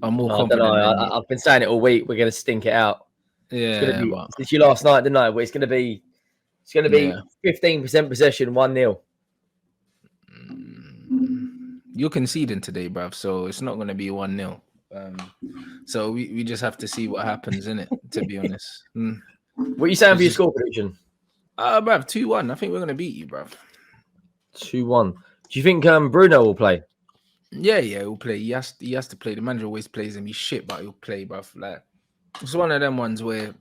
I'm more I don't confident know. than you. I've been saying it all week. We're going to stink it out. It's going to Yeah, be. but It's you last night, didn't I? But it's going to be. It's going to be yeah. 15% possession, 1-0. You're conceding today, bruv, so it's not going to be 1-0. So we just have to see what happens, innit, to be honest. What are you saying for your score prediction? Bruv, 2-1. I think we're going to beat you, bruv. 2-1. Do you think Bruno will play? Yeah, he'll play. He has to play. The manager always plays him. He's shit, but he'll play, bruv. Like, it's one of them ones where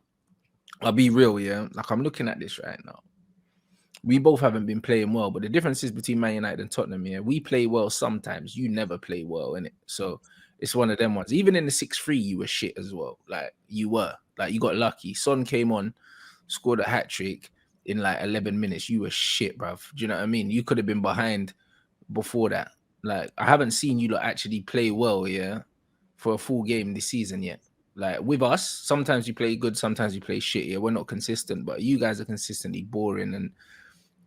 I'll be real, yeah. Like, I'm looking at this right now. We both haven't been playing well, but the difference is between Man United and Tottenham, yeah. We play well sometimes. You never play well, innit? So it's one of them ones. Even in the 6-3, you were shit as well. Like, you were. Like, you got lucky. Son came on, scored a hat-trick in like 11 minutes. You were shit, bruv. Do you know what I mean? You could have been behind before that. Like, I haven't seen you lot actually play well, yeah, for a full game this season yet. Like, with us, sometimes you play good, sometimes you play shit. Yeah, we're not consistent, but you guys are consistently boring and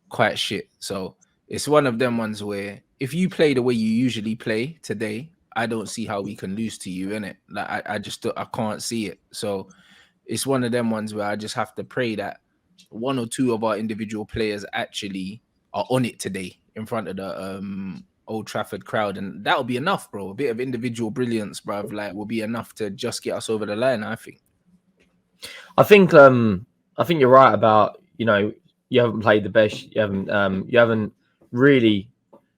quite shit. So it's one of them ones where if you play the way you usually play today, I don't see how we can lose to you, innit? Like, I can't see it. So it's one of them ones where I just have to pray that one or two of our individual players actually are on it today in front of the Old Trafford crowd, and that'll be enough, bro. A bit of individual brilliance, bruv, like, will be enough to just get us over the line, I think. I think you're right about, you haven't played the best. You haven't really.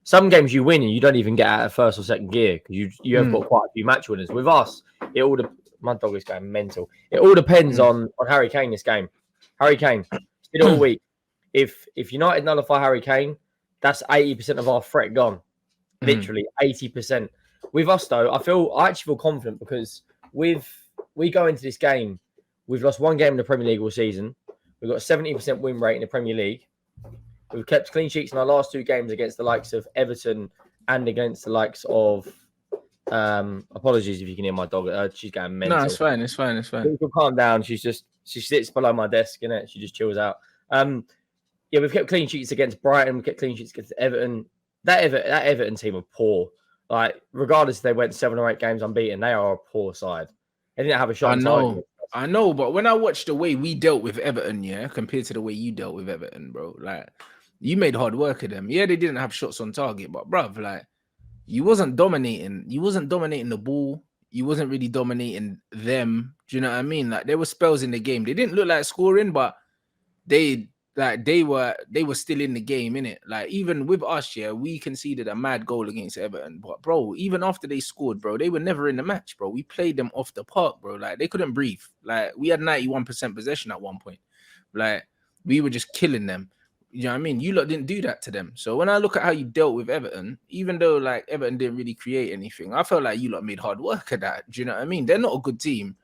Some games you win and you don't even get out of first or second gear because you have got quite a few match winners. With us, my dog is going mental. It all depends on Harry Kane this game. Harry Kane did it all week. If United nullify Harry Kane, that's 80% of our threat gone. Literally 80%. With us though, I actually feel confident because we go into this game. We've lost one game in the Premier League all season. We've got a 70% win rate in the Premier League. We've kept clean sheets in our last two games against the likes of Everton and against the likes of. Apologies if you can hear my dog. She's going mental. No, it's fine. It's fine. She'll calm down. She sits below my desk, innit? She just chills out. We've kept clean sheets against Brighton. We kept clean sheets against Everton. That Everton team are poor. Like, regardless if they went 7 or 8 games unbeaten, they are a poor side. They didn't have a shot. I know, but when I watched the way we dealt with Everton, yeah, compared to the way you dealt with Everton, bro, like, you made hard work of them. Yeah, they didn't have shots on target, but bruv, like, you wasn't dominating. You wasn't dominating the ball. You wasn't really dominating them. Do you know what I mean? Like, there were spells in the game. They didn't look like scoring, but they were still in the game, innit? Like, even with us, yeah, we conceded a mad goal against Everton. But bro, even after they scored, bro, they were never in the match, bro. We played them off the park, bro. Like, they couldn't breathe. Like, we had 91% possession at one point. Like, we were just killing them. You know what I mean? You lot didn't do that to them. So when I look at how you dealt with Everton, even though like Everton didn't really create anything, I felt like you lot made hard work of that. Do you know what I mean? They're not a good team,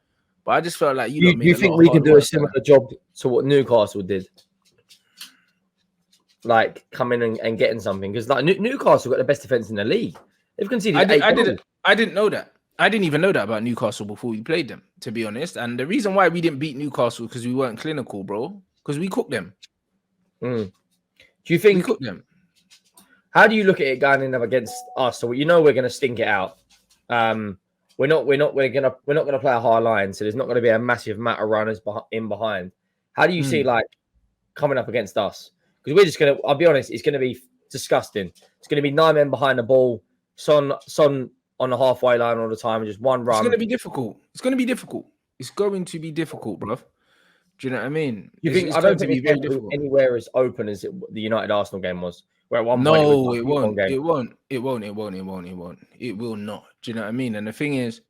but I just felt like you lot made. Do you think we can do a similar job to what Newcastle did? Like, coming and getting something, because like Newcastle got the best defense in the league. They've conceded. I didn't know that. I didn't even know that about Newcastle before we played them, to be honest. And the reason why we didn't beat Newcastle because we weren't clinical, bro. Because we cooked them. Do you think? We cooked them. How do you look at it going in against us? So we're going to stink it out. We're not going to play a high line, so there's not going to be a massive amount of runners in behind. How do you see like coming up against us? Because we're just going to. I'll be honest, it's going to be disgusting. It's going to be 9 men behind the ball, Son on the halfway line all the time, and just one run. It's going to be difficult. It's going to be difficult, bro. Do you know what I mean? You think? I don't think it's very difficult. Anywhere as open as the United Arsenal game was. Where at one point it won't. It will not. Do you know what I mean? And the thing is,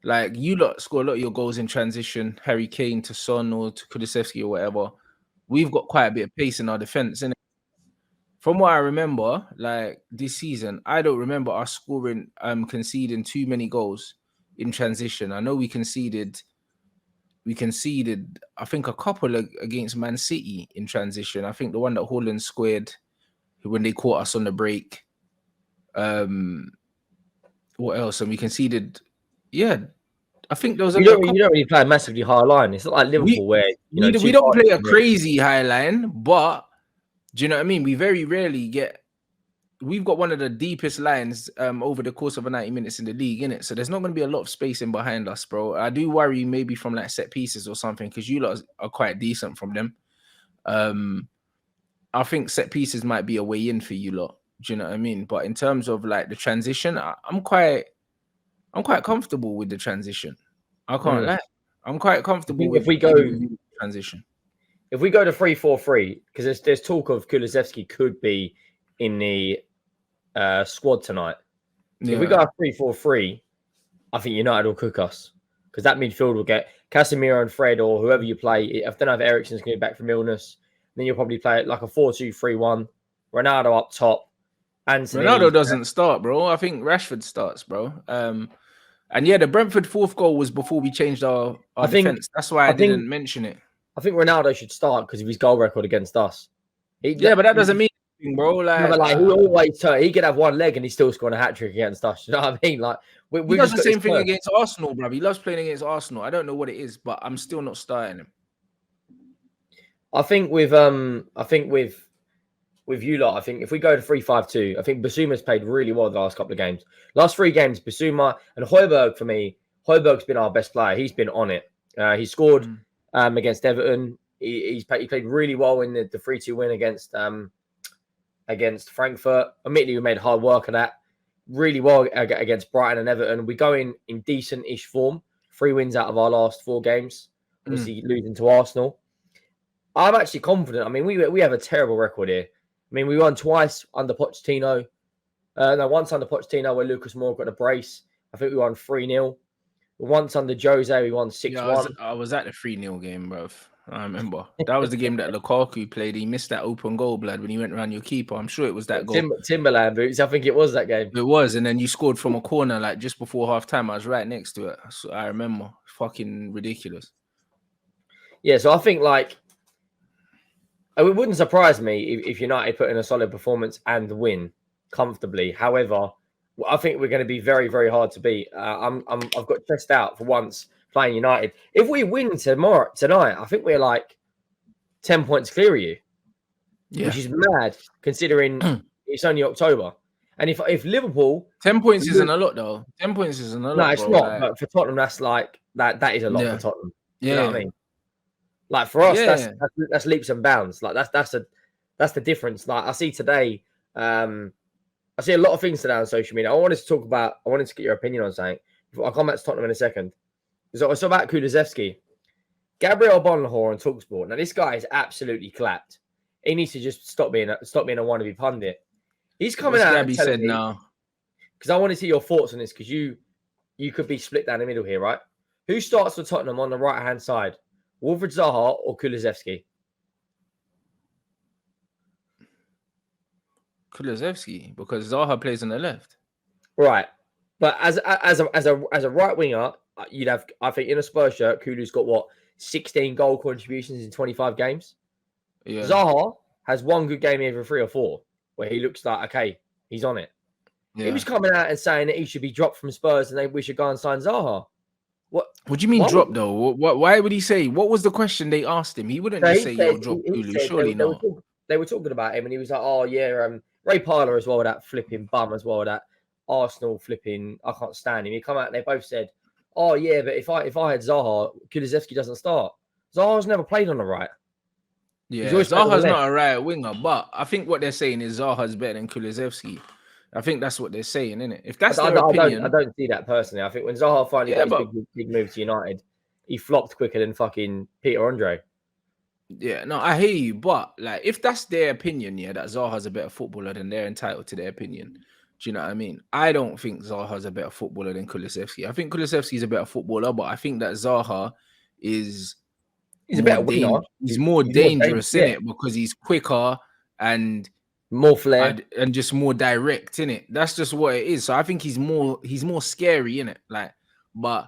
like, you lot score a lot of your goals in transition, Harry Kane to Son or to Kulusevski or whatever. We've got quite a bit of pace in our defense, innit? From what I remember, like this season, I don't remember us scoring, conceding too many goals in transition. I know we conceded, I think, a couple against Man City in transition. I think the one that Haaland squared when they caught us on the break. What else? And we conceded. Yeah, I think there was. You don't really play a massively high line. It's not like Liverpool where we don't play a crazy high line, but do you know what I mean? We very rarely get we've got one of the deepest lines over the course of a 90 minutes in the league, innit? So there's not going to be a lot of spacing behind us, bro. I do worry maybe from like set pieces or something, because you lot are quite decent from them. I think set pieces might be a way in for you lot. Do you know what I mean? But in terms of like the transition, I'm quite comfortable with the transition. I can't lie. I'm quite comfortable with if we go transition. If we go to 3-4-3, because there's talk of Kulusevski could be in the squad tonight. So if we go 3-4-3, I think United will cook us, because that midfield will get Casemiro and Fred, or whoever you play. I don't know if Eriksen's going to be back from illness. Then you'll probably play it like a 4-2-3-1. Ronaldo up top. Anthony. Ronaldo doesn't start, bro. I think Rashford starts, bro. And yeah, the Brentford fourth goal was before we changed our defense. That's why I didn't mention it. I think Ronaldo should start because of his goal record against us. But that doesn't mean anything, bro. Like he always he could have one leg and he's still scoring a hat trick against us. You know what I mean? Like he does the same thing against Arsenal, bro. He loves playing against Arsenal. I don't know what it is, but I'm still not starting him. I think with you lot, I think if we go to 3-5-2, I think Basuma's played really well the last couple of games. Last 3 games, Basuma and Højbjerg, for me, Højbjerg's been our best player. He's been on it. He scored against Everton. He played really well in the 3-2 win against Frankfurt. Admittedly, we made hard work of that. Really well against Brighton and Everton. We go in decent-ish form. 3 wins out of our last 4 games. Obviously, losing to Arsenal. I'm actually confident. I mean, we have a terrible record here. I mean, we won twice under Pochettino. Once under Pochettino where Lucas Moore got a brace. I think we won 3-0. Once under Jose, we won 6-1. Yeah, I was at the 3-0 game, bro. I remember. That was the game that Lukaku played. He missed that open goal, blood, when he went around your keeper. I'm sure it was that goal. Timberland boots. I think it was that game. It was, and then you scored from a corner, like just before half time. I was right next to it. So I remember. Fucking ridiculous. Yeah, so I think like it wouldn't surprise me if United put in a solid performance and win comfortably. However, I think we're going to be very, very hard to beat. I've got stressed out for once playing United. If we win tonight, I think we're like 10 points clear of you, which is mad considering it's only October. And if Liverpool 10 points isn't a lot though. 10 points isn't a lot. No, it's not. Like, but for Tottenham, that's like that is a lot for Tottenham. Yeah, you know what I mean. Like for us, that's leaps and bounds. Like that's the difference. Like I see today, I see a lot of things today on social media. I wanted to get your opinion on something. I'll come back to Tottenham in a second. So it's about Kulusevski. Gabriel Bonhor on TalkSport. Now this guy is absolutely clapped. He needs to just stop being a wannabe pundit. He's coming out. Gabby said no. Because I want to see your thoughts on this. Because you could be split down the middle here, right? Who starts for Tottenham on the right hand side? Wilfried Zaha or Kulusevski? Kulusevski, because Zaha plays on the left. Right, but as a right winger, you'd have, I think, in a Spurs shirt, Kulu's got what 16 goal contributions in 25 games. Yeah. Zaha has one good game every 3 or 4 where he looks like okay, he's on it. Yeah. He was coming out and saying that he should be dropped from Spurs and we should go and sign Zaha. What do you mean drop though? Why would he say? What was the question they asked him? He wouldn't just say, "Yo, drop Kulu." Surely not. They were talking about him, and he was like, "Oh yeah, Ray Parlour as well. That flipping bum as well. That Arsenal flipping. I can't stand him." He come out and they both said, "Oh yeah, but if I had Zaha, Kulusevski doesn't start. Zaha's never played on the right." Yeah, Zaha's not a right winger, but I think what they're saying is Zaha's better than Kulusevski. I think that's what they're saying, isn't it? If that's their opinion, I don't see that personally. I think when Zaha finally got his big move to United, he flopped quicker than fucking Peter Andre. Yeah, no, I hear you, but like if that's their opinion, that Zaha's a better footballer, then they're entitled to their opinion. Do you know what I mean? I don't think Zaha's a better footballer than Kulusevski. I think Kulusevski's a better footballer, but I think that Zaha is a better winger. He's more dangerous in it because he's quicker and more flair and just more direct in it. That's just what it is. So I think he's more scary in it. Like, but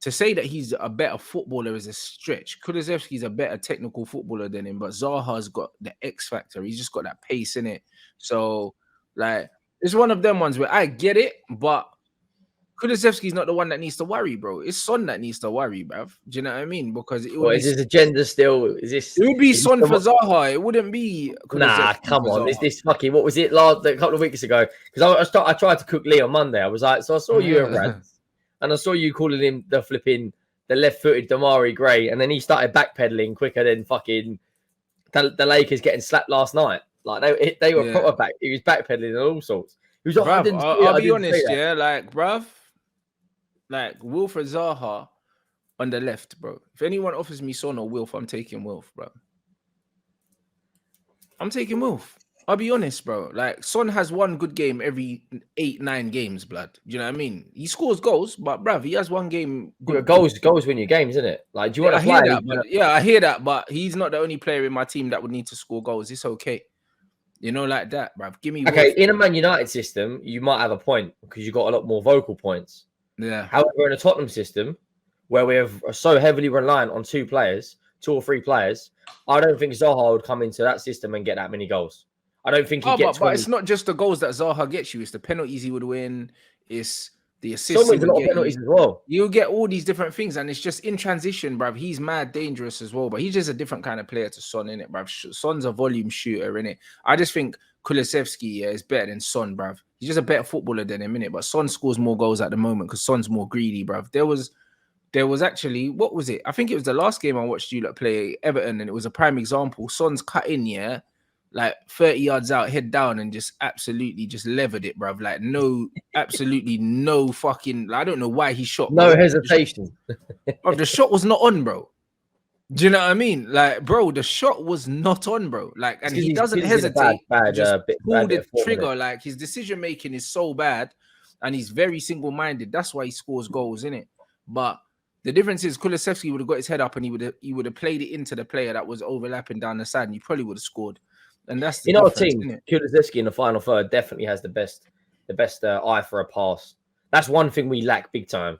to say that he's a better footballer is a stretch. Kulusevski's a better technical footballer than him, but Zaha's got the X factor. He's just got that pace in it. So like, it's one of them ones where I get it, but Kulusevski's not the one that needs to worry, bro. It's Son that needs to worry, bruv. Do you know what I mean? Because it would What be is his agenda still? Is this? it would be Is this Son the, for Zaha. It wouldn't be nah, Kulusevski come for on. Zaha. This fucking what was it last a couple of weeks ago? Because I tried to cook Lee on Monday. I was like, so I saw you at Rants, and I saw you calling him the left-footed Damari Gray, and then he started backpedaling quicker than fucking the Lakers getting slapped last night. Like they were Yeah. proper back. He was backpedaling and all sorts. He was like, Bruv, I didn't. I'll be didn't say honest, that. yeah, like, bruv, like Wilfred Zaha on the left, bro. If anyone offers me Son or Wilf, I'm taking Wilf, bro. I'm taking Wilf. I'll be honest, bro. Like, Son has one good game every 8-9 games, blood. Do you know what I mean? He scores goals, but bruv, he has one game. Good goals win your games, isn't it? Like, do you want to I hear play? that, but yeah, I hear that, but he's not the only player in my team that would need to score goals. It's okay. You know, like that, bruv. Give me okay, Wolf. in a Man United system, you might have a point because you've got a lot more vocal points. Yeah. However, in a Tottenham system, where we are so heavily reliant on 2 or 3 players, I don't think Zaha would come into that system and get that many goals. I don't think he'd get 20. But it's not just the goals that Zaha gets you. It's the penalties he would win. It's the assists. Someone's a lot of penalties as well. You'll get all these different things, and it's just in transition, bruv. He's mad dangerous as well, but he's just a different kind of player to Son, innit, bruv? Son's a volume shooter, innit? I just think Kulusevski is better than Son, bruv. He's just a better footballer than him, innit? But Son scores more goals at the moment because Son's more greedy, bruv. There was actually, what was it? I think it was the last game I watched you play Everton, and it was a prime example. Son's cut in, yeah, like 30 yards out, head down, and just absolutely just levered it, bruv. Like, absolutely no fucking, I don't know why he shot. No hesitation. Bro, the shot was not on, bro. Do you know what I mean? Like, bro, the shot was not on, bro. Like, and he doesn't hesitate. Just pull the trigger. Like, his decision making is so bad, and he's very single-minded. That's why he scores goals, innit? But the difference is Kulusevski would have got his head up, and he would have played it into the player that was overlapping down the side, and he probably would have scored. And that's the our team. Kulusevski in the final third definitely has the best eye for a pass. That's one thing we lack big time.